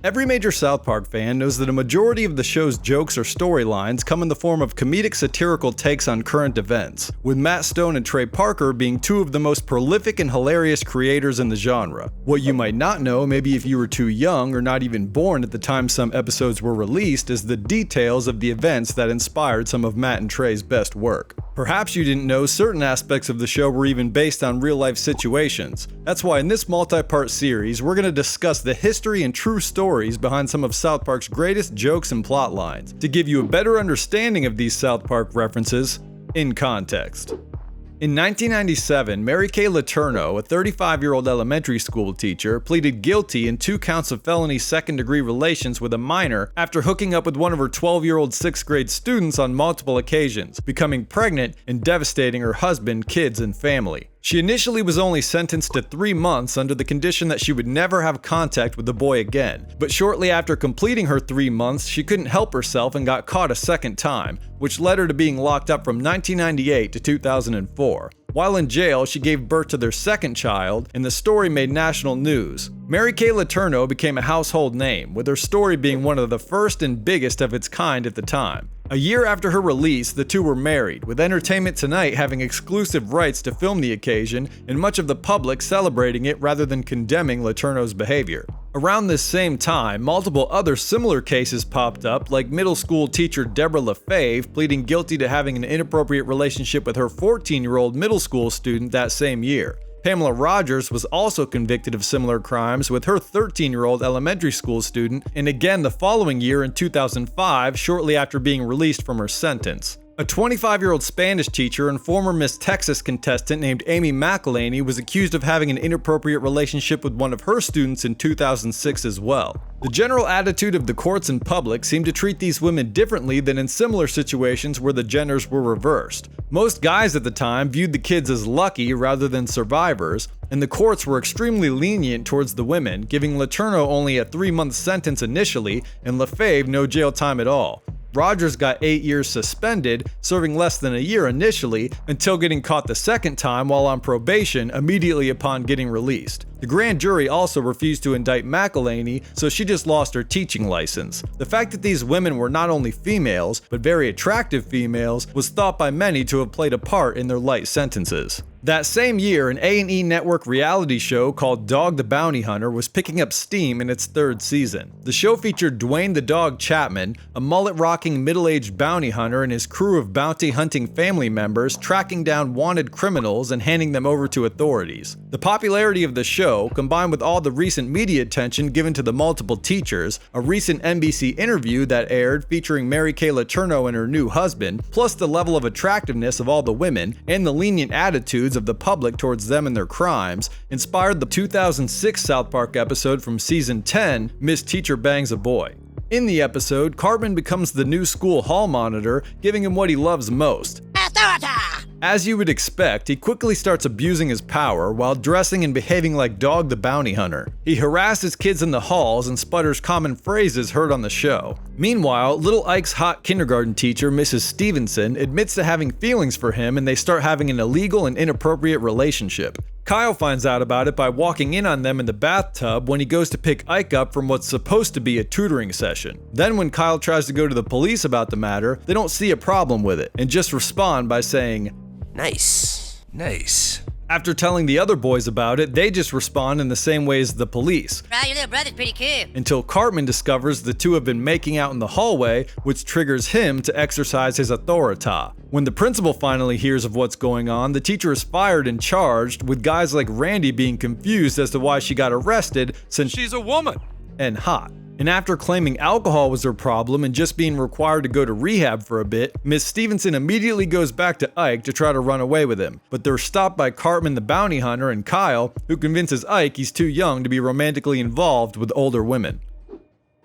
Every major South Park fan knows that a majority of the show's jokes or storylines come in the form of comedic satirical takes on current events, with Matt Stone and Trey Parker being two of the most prolific and hilarious creators in the genre. What you might not know, maybe if you were too young or not even born at the time some episodes were released, is the details of the events that inspired some of Matt and Trey's best work. Perhaps you didn't know certain aspects of the show were even based on real-life situations. That's why in this multi-part series, we're going to discuss the history and true stories behind some of South Park's greatest jokes and plot lines, to give you a better understanding of these South Park references in context. In 1997, Mary Kay Letourneau, a 35-year-old elementary school teacher, pleaded guilty in 2 counts of felony second-degree relations with a minor after hooking up with one of her 12-year-old 6th-grade students on multiple occasions, becoming pregnant and devastating her husband, kids, and family. She initially was only sentenced to 3 months under the condition that she would never have contact with the boy again, but shortly after completing her 3 months, she couldn't help herself and got caught a second time, which led her to being locked up from 1998 to 2004. While in jail, she gave birth to their second child, and the story made national news. Mary Kay Letourneau became a household name, with her story being one of the first and biggest of its kind at the time. A year after her release, the two were married, with Entertainment Tonight having exclusive rights to film the occasion and much of the public celebrating it rather than condemning Letourneau's behavior. Around this same time, multiple other similar cases popped up, like middle school teacher Deborah LaFave pleading guilty to having an inappropriate relationship with her 14-year-old middle school student that same year. Pamela Rogers was also convicted of similar crimes with her 13-year-old elementary school student, and again the following year in 2005, shortly after being released from her sentence. A 25-year-old Spanish teacher and former Miss Texas contestant named Amy McElhaney was accused of having an inappropriate relationship with one of her students in 2006 as well. The general attitude of the courts and public seemed to treat these women differently than in similar situations where the genders were reversed. Most guys at the time viewed the kids as lucky rather than survivors, and the courts were extremely lenient towards the women, giving Letourneau only a 3-month sentence initially and LaFave no jail time at all. Rogers got 8 years suspended, serving less than a year initially, until getting caught the second time while on probation immediately upon getting released. The grand jury also refused to indict McElhaney, so she just lost her teaching license. The fact that these women were not only females, but very attractive females, was thought by many to have played a part in their light sentences. That same year, an A&E network reality show called Dog the Bounty Hunter was picking up steam in its 3rd season. The show featured Dwayne the Dog Chapman, a mullet-rocking middle-aged bounty hunter, and his crew of bounty-hunting family members tracking down wanted criminals and handing them over to authorities. The popularity of the show, combined with all the recent media attention given to the multiple teachers, a recent NBC interview that aired featuring Mary Kay Letourneau and her new husband, plus the level of attractiveness of all the women, and the lenient attitudes of the public towards them and their crimes, inspired the 2006 South Park episode from season 10, Miss Teacher Bangs a Boy. In the episode, Cartman becomes the new school hall monitor, giving him what he loves most. As you would expect, he quickly starts abusing his power while dressing and behaving like Dog the Bounty Hunter. He harasses kids in the halls and sputters common phrases heard on the show. Meanwhile, Little Ike's hot kindergarten teacher, Mrs. Stevenson, admits to having feelings for him, and they start having an illegal and inappropriate relationship. Kyle finds out about it by walking in on them in the bathtub when he goes to pick Ike up from what's supposed to be a tutoring session. Then when Kyle tries to go to the police about the matter, they don't see a problem with it and just respond by saying, "Nice. Nice." After telling the other boys about it, they just respond in the same way as the police. Bro, your little brother's pretty cool. Until Cartman discovers the two have been making out in the hallway, which triggers him to exercise his authority. When the principal finally hears of what's going on, the teacher is fired and charged, with guys like Randy being confused as to why she got arrested since she's a woman and hot. And after claiming alcohol was her problem and just being required to go to rehab for a bit, Miss Stevenson immediately goes back to Ike to try to run away with him. But they're stopped by Cartman the bounty hunter and Kyle, who convinces Ike he's too young to be romantically involved with older women.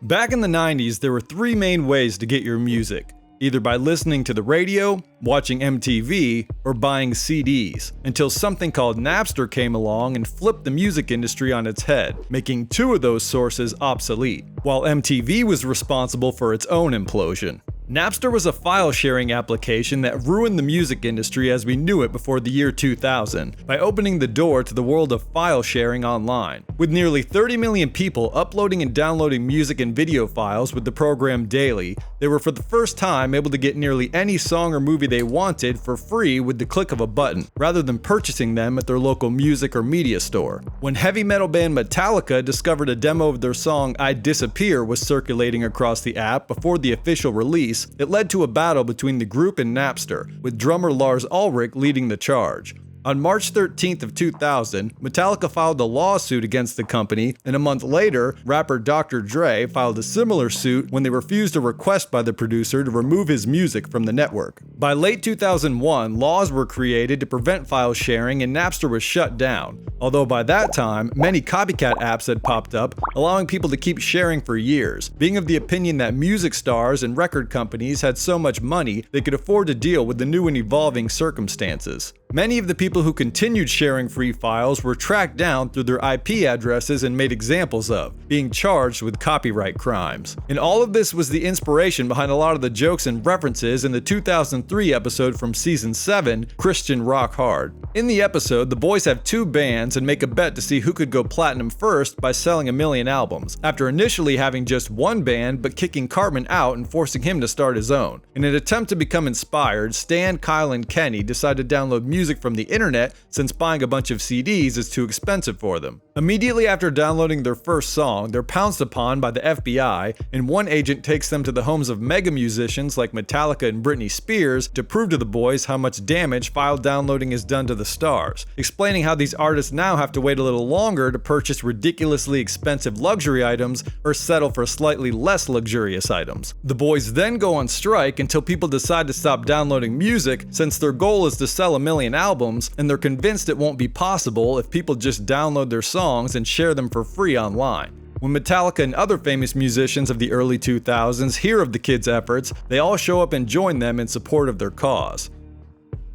Back in the 90s, there were 3 main ways to get your music. Either by listening to the radio, watching MTV, or buying CDs, until something called Napster came along and flipped the music industry on its head, making 2 of those sources obsolete, while MTV was responsible for its own implosion. Napster was a file-sharing application that ruined the music industry as we knew it before the year 2000 by opening the door to the world of file sharing online. With nearly 30 million people uploading and downloading music and video files with the program daily, they were for the first time able to get nearly any song or movie they wanted for free with the click of a button, rather than purchasing them at their local music or media store. When heavy metal band Metallica discovered a demo of their song I Disappear was circulating across the app before the official release, it led to a battle between the group and Napster, with drummer Lars Ulrich leading the charge. On March 13th of 2000, Metallica filed a lawsuit against the company, and a month later, rapper Dr. Dre filed a similar suit when they refused a request by the producer to remove his music from the network. By late 2001, laws were created to prevent file sharing and Napster was shut down, although by that time, many copycat apps had popped up, allowing people to keep sharing for years, being of the opinion that music stars and record companies had so much money they could afford to deal with the new and evolving circumstances. Many of the people who continued sharing free files were tracked down through their IP addresses and made examples of, being charged with copyright crimes. And all of this was the inspiration behind a lot of the jokes and references in the 2003 episode from Season 7, Christian Rock Hard. In the episode, the boys have two bands and make a bet to see who could go platinum first by selling 1 million albums, after initially having just one band but kicking Cartman out and forcing him to start his own. In an attempt to become inspired, Stan, Kyle, and Kenny decide to download music from the internet since buying a bunch of CDs is too expensive for them. Immediately after downloading their first song, they're pounced upon by the FBI, and one agent takes them to the homes of mega musicians like Metallica and Britney Spears to prove to the boys how much damage file downloading has done to the stars, explaining how these artists now have to wait a little longer to purchase ridiculously expensive luxury items or settle for slightly less luxurious items. The boys then go on strike until people decide to stop downloading music, since their goal is to sell 1 million albums, and they're convinced it won't be possible if people just download their songs and share them for free online. When Metallica and other famous musicians of the early 2000s hear of the kids' efforts, they all show up and join them in support of their cause.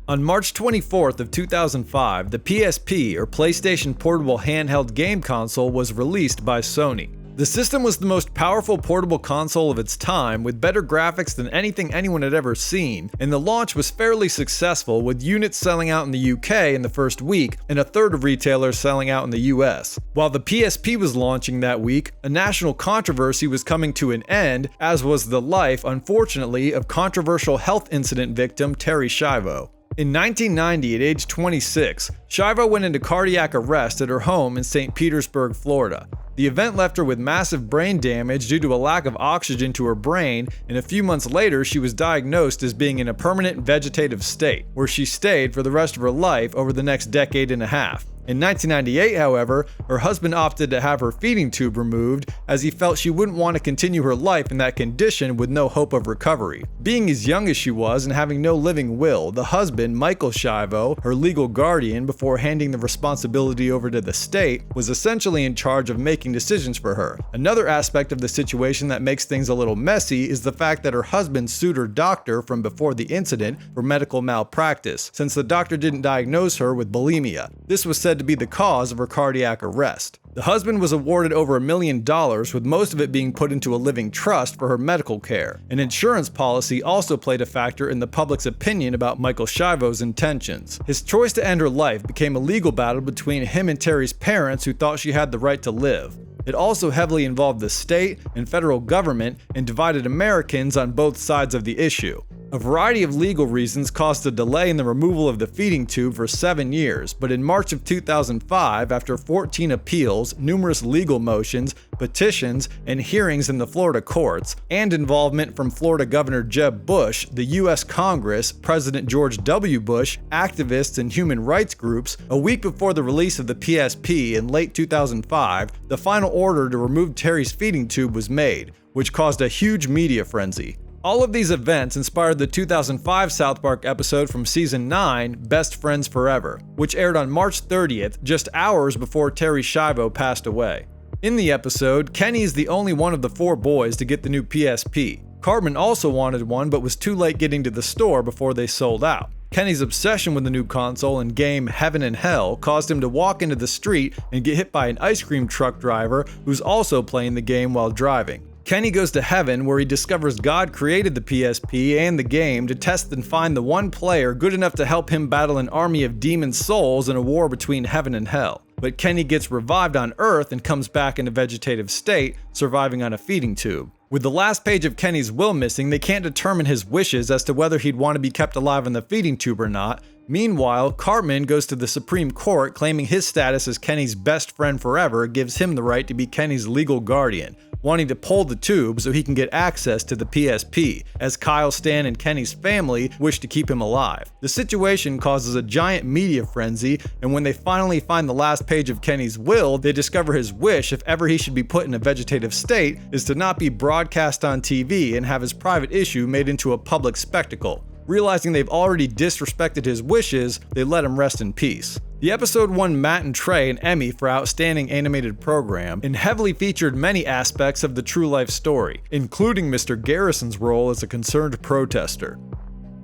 On March 24th of 2005, the PSP, or PlayStation Portable Handheld Game Console, was released by Sony. The system was the most powerful portable console of its time, with better graphics than anything anyone had ever seen, and the launch was fairly successful, with units selling out in the UK in the first week and a third of retailers selling out in the US. While the PSP was launching that week, a national controversy was coming to an end, as was the life, unfortunately, of controversial health incident victim Terri Schiavo. In 1990, at age 26, Schiavo went into cardiac arrest at her home in St. Petersburg, Florida. The event left her with massive brain damage due to a lack of oxygen to her brain, and a few months later she was diagnosed as being in a permanent vegetative state, where she stayed for the rest of her life over the next decade and a half. In 1998, however, her husband opted to have her feeding tube removed, as he felt she wouldn't want to continue her life in that condition with no hope of recovery. Being as young as she was and having no living will, the husband, Michael Schiavo, her legal guardian before handing the responsibility over to the state, was essentially in charge of making decisions for her. Another aspect of the situation that makes things a little messy is the fact that her husband sued her doctor from before the incident for medical malpractice, since the doctor didn't diagnose her with bulimia. This was said to be the cause of her cardiac arrest. The husband was awarded over $1 million, with most of it being put into a living trust for her medical care. An insurance policy also played a factor in the public's opinion about Michael Schiavo's intentions. His choice to end her life became a legal battle between him and Terri's parents, who thought she had the right to live. It also heavily involved the state and federal government and divided Americans on both sides of the issue. A variety of legal reasons caused a delay in the removal of the feeding tube for 7 years, but in March of 2005, after 14 appeals, numerous legal motions, petitions, and hearings in the Florida courts, and involvement from Florida Governor Jeb Bush, the U.S. Congress, President George W. Bush, activists, and human rights groups, a week before the release of the PSP in late 2005, the final order to remove Terri's feeding tube was made, which caused a huge media frenzy. All of these events inspired the 2005 South Park episode from Season 9, Best Friends Forever, which aired on March 30th, just hours before Terri Schiavo passed away. In the episode, Kenny is the only one of the 4 boys to get the new PSP. Cartman also wanted one but was too late getting to the store before they sold out. Kenny's obsession with the new console and game Heaven and Hell caused him to walk into the street and get hit by an ice cream truck driver who's also playing the game while driving. Kenny goes to heaven, where he discovers God created the PSP and the game to test and find the one player good enough to help him battle an army of demon souls in a war between heaven and hell. But Kenny gets revived on Earth and comes back in a vegetative state, surviving on a feeding tube. With the last page of Kenny's will missing, they can't determine his wishes as to whether he'd want to be kept alive in the feeding tube or not. Meanwhile, Cartman goes to the Supreme Court, claiming his status as Kenny's best friend forever gives him the right to be Kenny's legal guardian, wanting to pull the tube so he can get access to the PSP, as Kyle, Stan, and Kenny's family wish to keep him alive. The situation causes a giant media frenzy, and when they finally find the last page of Kenny's will, they discover his wish, if ever he should be put in a vegetative state, is to not be broadcast on TV and have his private issue made into a public spectacle. Realizing they've already disrespected his wishes, they let him rest in peace. The episode won Matt and Trey an Emmy for Outstanding Animated Program and heavily featured many aspects of the true life story, including Mr. Garrison's role as a concerned protester.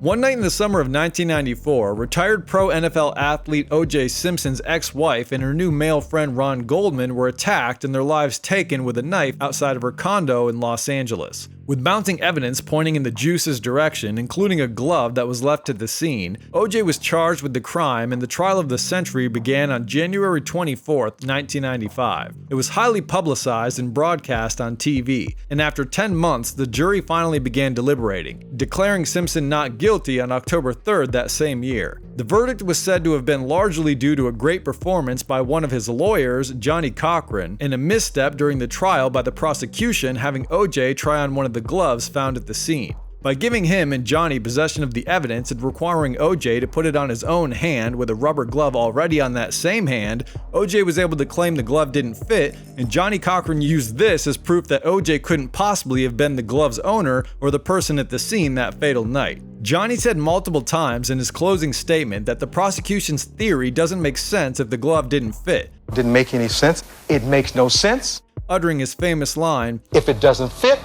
One night in the summer of 1994, retired pro NFL athlete O.J. Simpson's ex-wife and her new male friend Ron Goldman were attacked and their lives taken with a knife outside of her condo in Los Angeles. With mounting evidence pointing in the Juice's direction, including a glove that was left at the scene, O.J. was charged with the crime and the trial of the century began on January 24, 1995. It was highly publicized and broadcast on TV, and after 10 months, the jury finally began deliberating, declaring Simpson not guilty on October 3rd that same year. The verdict was said to have been largely due to a great performance by one of his lawyers, Johnny Cochran, and a misstep during the trial by the prosecution having O.J. try on one of the gloves found at the scene. By giving him and Johnny possession of the evidence and requiring O.J. to put it on his own hand with a rubber glove already on that same hand, O.J. was able to claim the glove didn't fit, and Johnny Cochran used this as proof that O.J. couldn't possibly have been the glove's owner or the person at the scene that fatal night. Johnny said multiple times in his closing statement that the prosecution's theory doesn't make sense if the glove didn't fit. Didn't make any sense. It makes no sense. Uttering his famous line, "If it doesn't fit,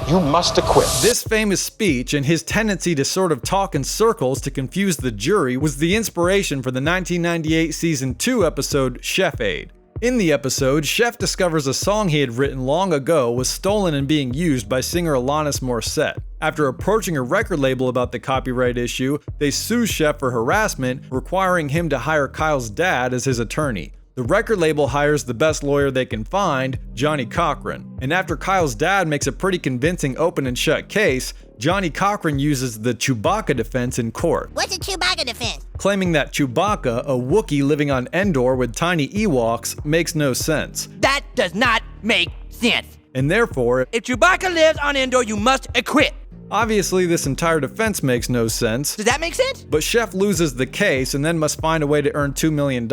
you must acquit." This famous speech and his tendency to sort of talk in circles to confuse the jury was the inspiration for the 1998 Season 2 episode Chef Aid. In the episode, Chef discovers a song he had written long ago was stolen and being used by singer Alanis Morissette. After approaching a record label about the copyright issue, they sue Chef for harassment, requiring him to hire Kyle's dad as his attorney. The record label hires the best lawyer they can find, Johnny Cochran. And after Kyle's dad makes a pretty convincing open and shut case, Johnny Cochran uses the Chewbacca defense in court. What's a Chewbacca defense? Claiming that Chewbacca, a Wookiee living on Endor with tiny Ewoks, makes no sense. That does not make sense. And therefore, If Chewbacca lives on Endor, you must acquit. obviously this entire defense makes no sense. Does that make sense? But Chef loses the case and then must find a way to earn $2 million.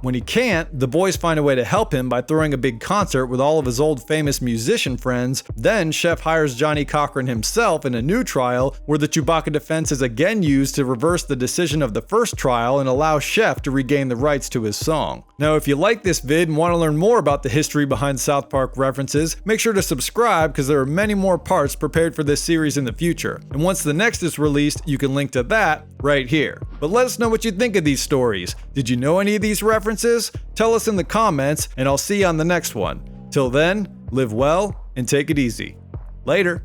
When he can't, the boys find a way to help him by throwing a big concert with all of his old famous musician friends. Then Chef hires Johnny Cochran himself in a new trial where the Chewbacca defense is again used to reverse the decision of the first trial and allow Chef to regain the rights to his song. Now, if you like this vid and want to learn more about the history behind South Park references, make sure to subscribe because there are many more parts prepared for this series in the future. And once the next is released, you can link to that right here. But let us know what you think of these stories. Did you know any of these references? Tell us in the comments, and I'll see you on the next one. Till then, live well and take it easy. Later.